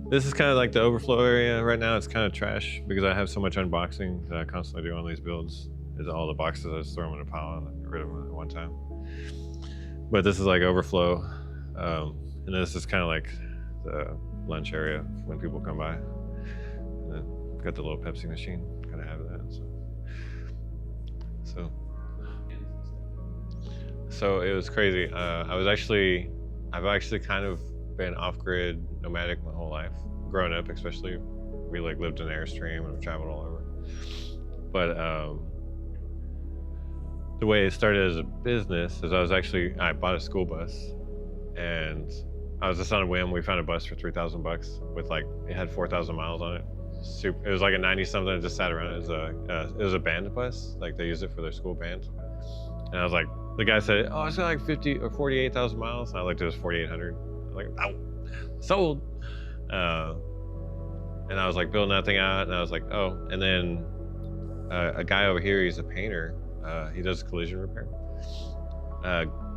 This is kind of like the overflow area right now. It's kind of trash because I have so much unboxing that I constantly do on these builds. Is all the boxes I just throw them in a pile and get rid of them at one time. But this is like overflow, and this is kind of like the lunch area when people come by. And then got the little Pepsi machine, kind of have that. So it was crazy. I've actually kind of been off-grid nomadic my whole life, growing up especially. We like lived in Airstream and I've traveled all over. But the way it started as a business is I bought a school bus, and I was just on a whim. We found a bus for $3,000 with like, it had 4,000 miles on it. It was like a 90 something. It just sat around. It was a band bus. Like they used it for their school band. And I was like, the guy said, oh, it's got like 50 or 48,000 miles. And I looked, it was 4,800. I'm like, oh, sold. And I was like building that thing out, and I was like, oh. And then a guy over here, he's a painter. He does collision repair.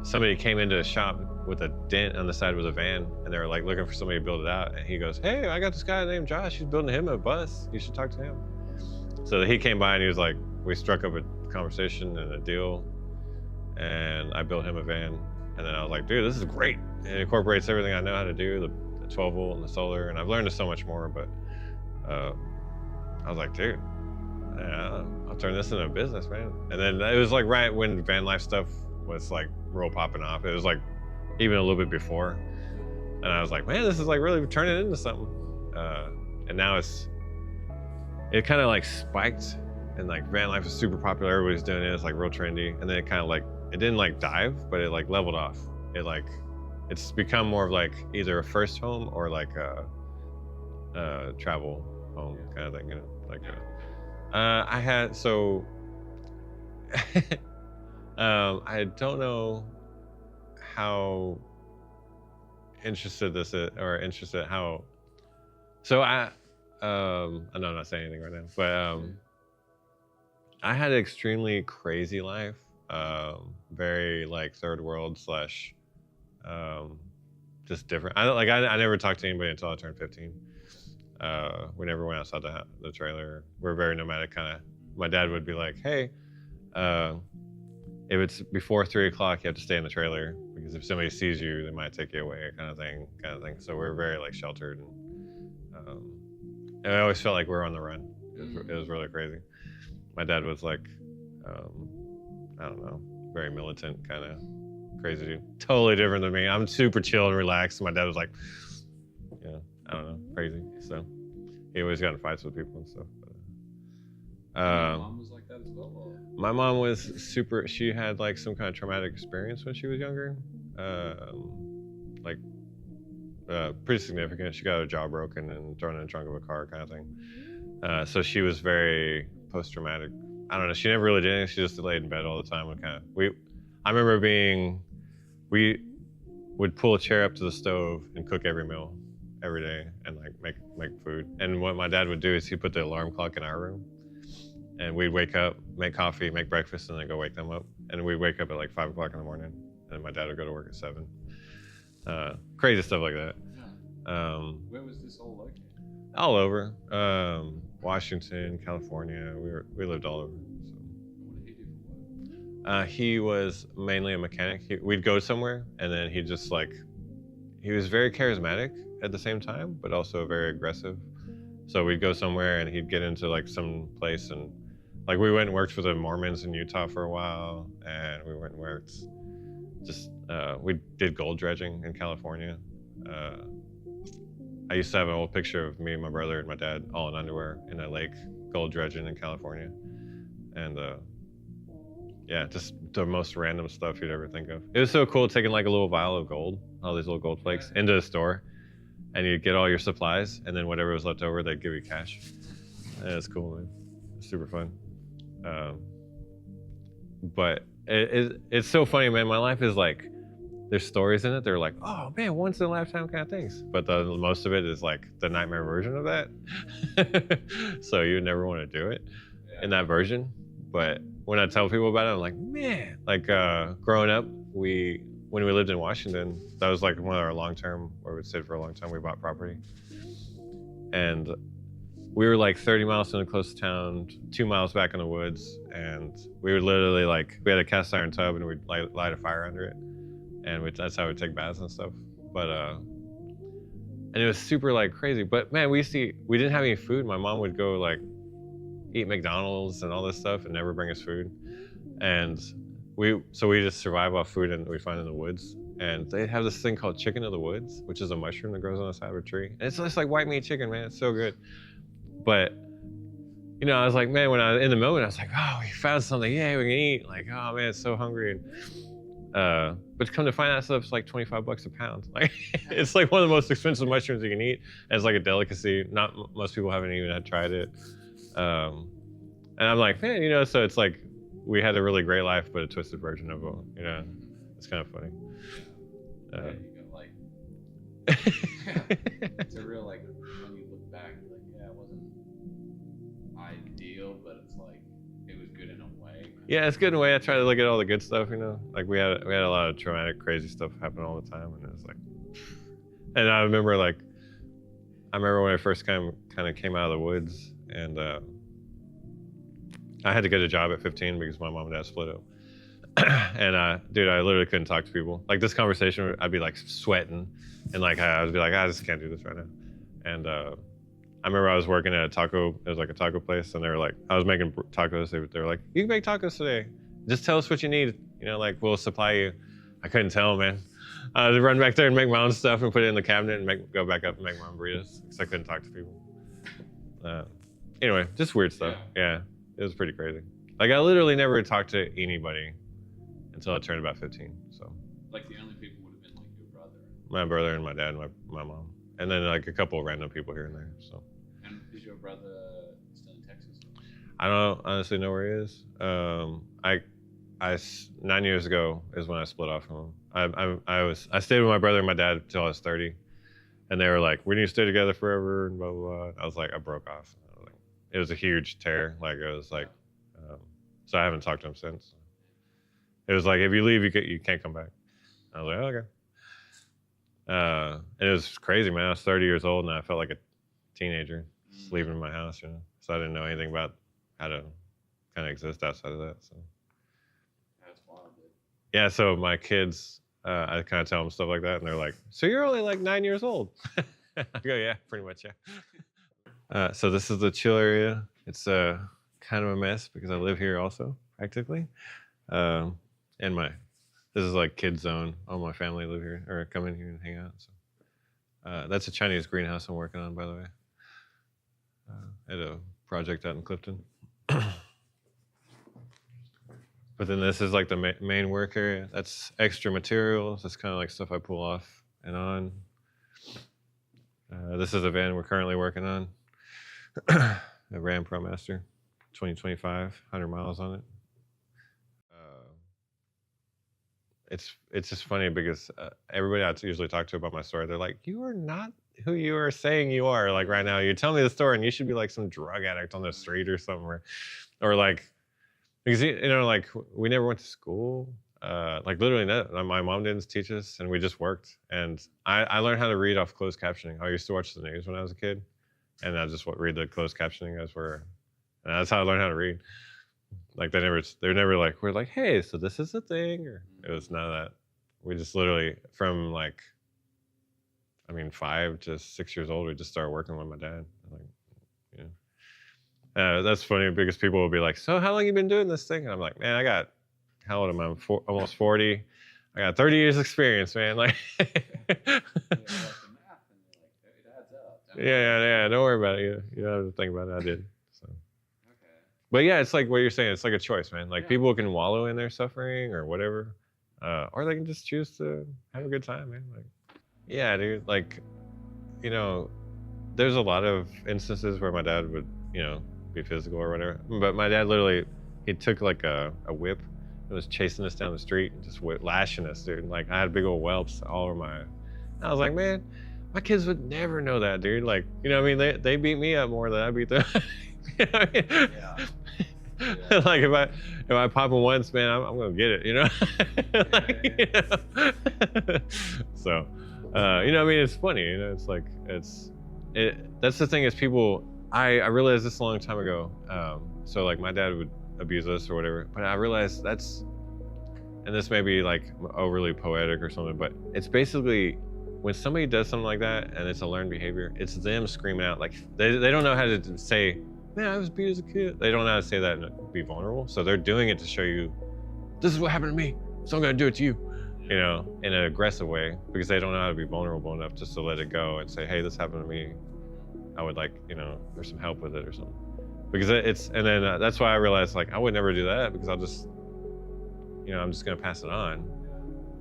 Somebody came into a shop with a dent on the side with a van, and they were like looking for somebody to build it out. And he goes, hey, I got this guy named Josh. He's building him a bus. You should talk to him. So he came by and he was like, we struck up a conversation and a deal, and I built him a van. And then I was like, dude, this is great. It incorporates everything I know how to do, the 12 volt and the solar, and I've learned so much more, but I was like, dude, yeah, I'll turn this into a business, man. And then it was like right when van life stuff was like real popping off. It was like even a little bit before. And I was like, man, this is like really turning into something. And now it kind of like spiked, and like van life is super popular. Everybody's doing it. It's like real trendy. And then it kind of like, it didn't like dive, but it like leveled off. It's become more of like either a first home or like a travel home kind of thing, you know? Like I don't know how interested this is, or interested how, so I know I'm not saying anything right now, but I had an extremely crazy life, very like third world slash just different. I never talked to anybody until I turned 15. We never went outside the trailer. We're very nomadic kind of. My dad would be like, hey, if it's before 3 o'clock, you have to stay in the trailer, because if somebody sees you, they might take you away, kind of thing. So we're very like sheltered, and I always felt like we were on the run. It was really crazy. My dad was like, I don't know, very militant, kind of crazy dude. Totally different than me. I'm super chill and relaxed. My dad was like, yeah, I don't know, crazy. So he always got in fights with people and stuff. But, your mom was like that as well? Or? My mom was super, she had like some kind of traumatic experience when she was younger. Pretty significant. She got her jaw broken and thrown in the trunk of a car, kind of thing. So she was very post-traumatic. I don't know, she never really did anything. She just laid in bed all the time and I remember we would pull a chair up to the stove and cook every meal every day and like make food. And what my dad would do is he'd put the alarm clock in our room, and we'd wake up, make coffee, make breakfast, and then go wake them up. And we'd wake up at like 5 o'clock in the morning, and my dad would go to work at 7. Crazy stuff like that. Where was this all located? All over. Washington, California. We lived all over. So. What did he do for work? He was mainly a mechanic. We'd go somewhere, and then he was very charismatic at the same time, but also very aggressive. So we'd go somewhere, and he'd get into like some place, and like we went and worked for the Mormons in Utah for a while, and we went and worked. We did gold dredging in California. I used to have an old picture of me and my brother and my dad all in underwear in a lake gold dredging in California. And yeah, just the most random stuff you'd ever think of. It was so cool taking like a little vial of gold, all these little gold flakes, into the store, and you'd get all your supplies, and then whatever was left over, they'd give you cash. And it's cool, man. It's super fun. But it's so funny, man. My life is like, there's stories in it. They're like, oh man, once in a lifetime kind of things. But the most of it is like the nightmare version of that. So you never want to do it in that version. But when I tell people about it, I'm like, man, like growing up, when we lived in Washington, that was like one of our long-term, where we stayed for a long time, we bought property. and we were like 30 miles from the closest town, 2 miles back in the woods, and we would literally like, we had a cast iron tub and we'd light a fire under it, and that's how we'd take baths and stuff. But and it was super like crazy. But man, we didn't have any food. My mom would go like eat McDonald's and all this stuff and never bring us food. And we just survive off food and we find in the woods. And they have this thing called chicken of the woods, which is a mushroom that grows on the side of a tree. And it's just like white meat chicken, man. It's so good. But you know, I was like, man, when I was in the moment, I was like, oh, we found something. Yeah, we can eat. Like, oh man, it's so hungry. And but come to find out, stuff's like $25 a pound. Like, it's like one of the most expensive mushrooms you can eat. And it's like a delicacy. Not most people haven't even tried it. And I'm like, man, you know, so it's like we had a really great life, but a twisted version of it. You know, it's kind of funny. Yeah, you go like, it's a real like when you look back, you're like, yeah, it wasn't ideal, but it's like it was good in a way. Yeah, it's good in a way. I try to look at all the good stuff, you know. Like we had a lot of traumatic, crazy stuff happen all the time, and it was like, and I remember when I first kind of came out of the woods, and I had to get a job at 15 because my mom and dad split up. And dude, I literally couldn't talk to people. Like this conversation, I'd be like sweating, and like I would be like, I just can't do this right now. And I remember I was working at it was like a taco place, and they were like, I was making tacos. They were like, you can make tacos today. Just tell us what you need. You know, like we'll supply you. I couldn't tell them, man. I would run back there and make my own stuff and put it in the cabinet and go back up and make my own burritos because I couldn't talk to people. Anyway, just weird stuff. Yeah, it was pretty crazy. Like I literally never talked to anybody until I turned about 15. So like the only people would have been like your brother. My brother and my dad and my mom. And then like a couple of random people here and there. So. And is your brother still in Texas? I don't honestly know where he is. 9 years ago is when I split off from him. I stayed with my brother and my dad until I was 30. And they were like, we need to stay together forever and blah, blah, blah. I was like, I broke off. It was a huge tear. Like it was like, so I haven't talked to him since. It was like, if you leave, you can't come back. I was like, oh, okay. And it was crazy, man. I was 30 years old and I felt like a teenager just leaving my house, you know. So I didn't know anything about how to kind of exist outside of that. So that's wild, dude. Yeah, so my kids, I kind of tell them stuff like that, and they're like, so you're only like 9 years old. I go, yeah, pretty much, yeah. So this is the chill area. It's kind of a mess because I live here also, practically. And this is like kid zone. All my family live here or come in here and hang out. So that's a Chinese greenhouse I'm working on, by the way. At a project out in Clifton. But then this is like the main work area. That's extra materials. That's kind of like stuff I pull off and on. This is a van we're currently working on. A Ram ProMaster, 2025, 100 miles on it. It's just funny because everybody I usually talk to about my story, they're like, you are not who you are saying you are. Like right now, you're telling me the story and you should be like some drug addict on the street or somewhere. Or like, because, you know, like we never went to school. Like literally, my mom didn't teach us and we just worked. And I learned how to read off closed captioning. I used to watch the news when I was a kid. And I just read the closed captioning and that's how I learned how to read. Like they're never like, we're like, hey, so this is the thing, or it was none of that. We just literally from like, 5 to 6 years old, we just started working with my dad. Like, you know, that's funny because people will be like, so how long you been doing this thing? And I'm like, man, how old am I? I'm almost 40. I got 30 years experience, man. Like, yeah. Don't worry about it. You don't have to think about it. I did. But yeah, it's like what you're saying. It's like a choice, man. Like people can wallow in their suffering or whatever, or they can just choose to have a good time, man. Like, yeah, dude. Like, you know, there's a lot of instances where my dad would, you know, be physical or whatever. But my dad literally, he took like a whip and was chasing us down the street and just lashing us, dude. Like I had big old whelps all over my. I was like, man, my kids would never know that, dude. Like, you know what I mean? They beat me up more than I beat them. You know what I mean? Yeah. Like if I pop them once, man, I'm gonna get it, you know. You know? So, you know, I mean, it's funny, you know. It's like that's the thing is people, I realized this a long time ago. So like my dad would abuse us or whatever, but I realized and this may be like overly poetic or something, but it's basically when somebody does something like that and it's a learned behavior, it's them screaming out. Like they don't know how to say, man, I was abused as a kid. They don't know how to say that and be vulnerable. So they're doing it to show you, this is what happened to me, so I'm gonna do it to you, you know, in an aggressive way, because they don't know how to be vulnerable enough just to let it go and say, hey, this happened to me. I would like, you know, there's some help with it or something. Because and then that's why I realized like I would never do that, because I'll just, you know, I'm just gonna pass it on.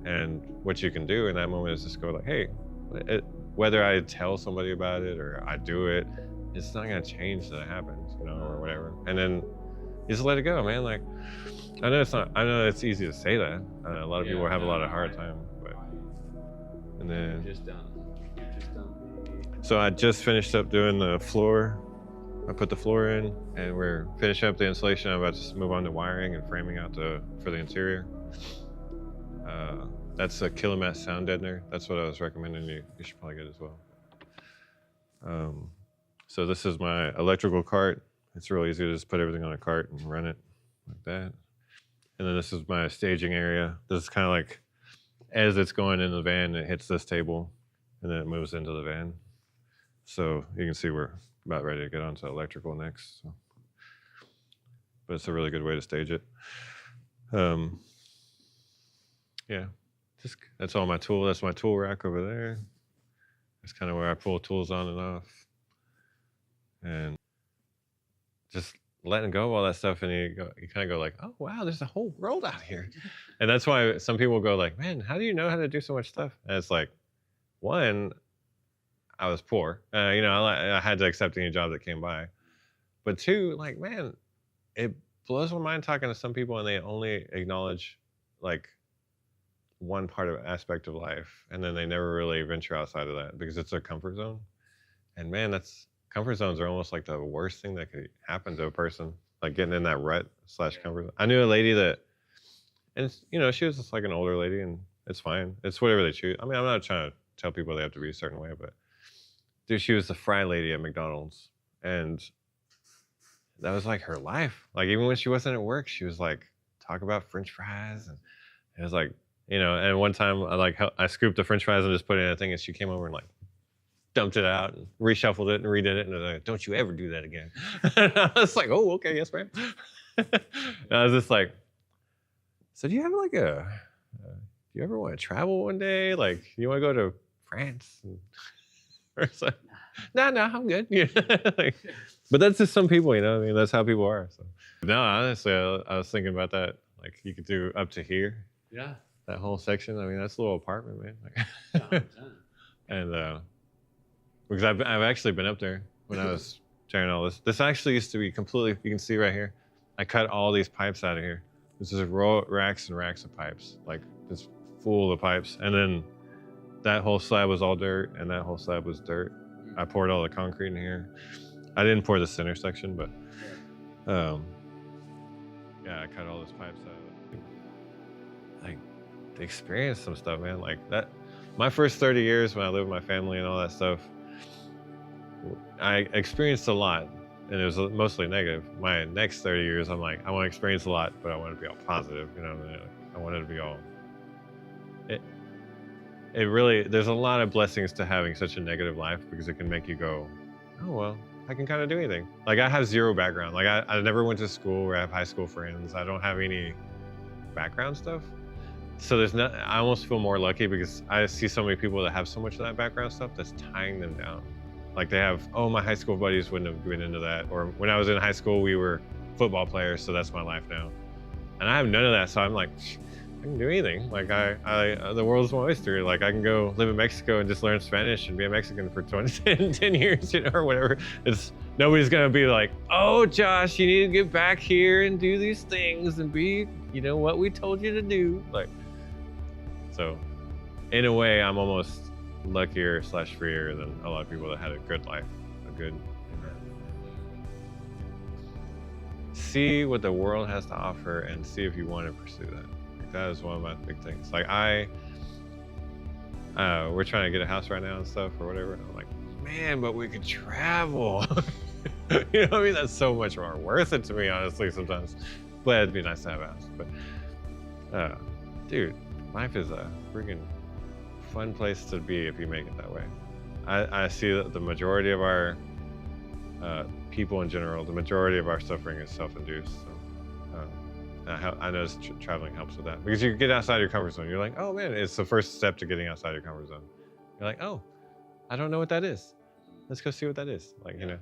And what you can do in that moment is just go like, hey, whether I tell somebody about it or I do it, it's not gonna change that it happens, you know, or whatever. And then you just let it go, man. Like, I know it's easy to say that. A lot of people have a lot of hard time, but, and then. You're just done. So I just finished up doing the floor. I put the floor in and we're finishing up the insulation. I'm about to move on to wiring and framing out for the interior. That's a Kilomat sound deadener. That's what I was recommending you should probably get as well. So this is my electrical cart. It's real easy to just put everything on a cart and run it like that. And then this is my staging area. This is kind of like, as it's going in the van, it hits this table and then it moves into the van. So you can see we're about ready to get onto electrical next. So. But it's a really good way to stage it. Yeah, that's all my tool. That's my tool rack over there. That's kind of where I pull tools on and off. And just letting go of all that stuff, and you kind of go like, oh wow, there's a whole world out here. And that's why some people go like, man, how do you know how to do so much stuff? And it's like, one, I was poor. You know, I had to accept any job that came by. But two, like, man, it blows my mind talking to some people and they only acknowledge like one part of aspect of life, and then they never really venture outside of that because it's their comfort zone. And man, comfort zones are almost like the worst thing that could happen to a person, like getting in that rut / comfort zone. I knew a lady that, and it's, you know, she was just like an older lady, and it's fine. It's whatever they choose. I mean, I'm not trying to tell people they have to be a certain way, but dude, she was the fry lady at McDonald's, and that was like her life. Like even when she wasn't at work, she was like talk about French fries, and it was like, you know. And one time I scooped the French fries and just put it in a thing, and she came over and like dumped it out and reshuffled it and redid it, and I was like, don't you ever do that again. And I was like, oh, okay, yes, ma'am. And I was just like, so do you have like do you ever want to travel one day? Like, you want to go to France? Or it's like, no, I'm good. Like, but that's just some people, you know. I mean, that's how people are. So no, honestly, I was thinking about that. Like, you could do up to here. Yeah. That whole section. I mean, that's a little apartment, man. Yeah, and because I've actually been up there when I was tearing all this. This actually used to be completely. You can see right here. I cut all these pipes out of here. This is racks and racks of pipes, like just full of pipes. And then that whole slab was all dirt, and that whole slab was dirt. I poured all the concrete in here. I didn't pour the center section, but yeah, I cut all those pipes out. Like, to experience some stuff, man. Like that, my first 30 years when I lived with my family and all that stuff, I experienced a lot, and it was mostly negative. My next 30 years, I'm like, I want to experience a lot, but I want it to be all positive. You know, I want it to be all. It really, there's a lot of blessings to having such a negative life, because it can make you go, oh, well, I can kind of do anything. Like, I have zero background. Like, I never went to school where I have high school friends. I don't have any background stuff. So I almost feel more lucky, because I see so many people that have so much of that background stuff that's tying them down. Like, they have, oh, my high school buddies wouldn't have been into that. Or when I was in high school, we were football players, so that's my life now. And I have none of that, so I'm like, I can do anything. Like, the world's my oyster. Like, I can go live in Mexico and just learn Spanish and be a Mexican for 10 years, you know, or whatever. Nobody's gonna be like, oh, Josh, you need to get back here and do these things and be, you know, what we told you to do. Like, so in a way, I'm almost luckier / freer than a lot of people that had a good life, see what the world has to offer and see if you want to pursue that. That is one of my big things. Like, we're trying to get a house right now and stuff or whatever. And I'm like, man, but we could travel. You know what I mean? That's so much more worth it to me, honestly, sometimes. But it'd be nice to have a house. But, dude, life is a freaking fun place to be if you make it that way. I see that the majority of our people in general, the majority of our suffering is self-induced. So, I notice traveling helps with that because you get outside your comfort zone. You're like, oh man, it's the first step to getting outside your comfort zone. You're like, oh, I don't know what that is. Let's go see what that is. Like, you know.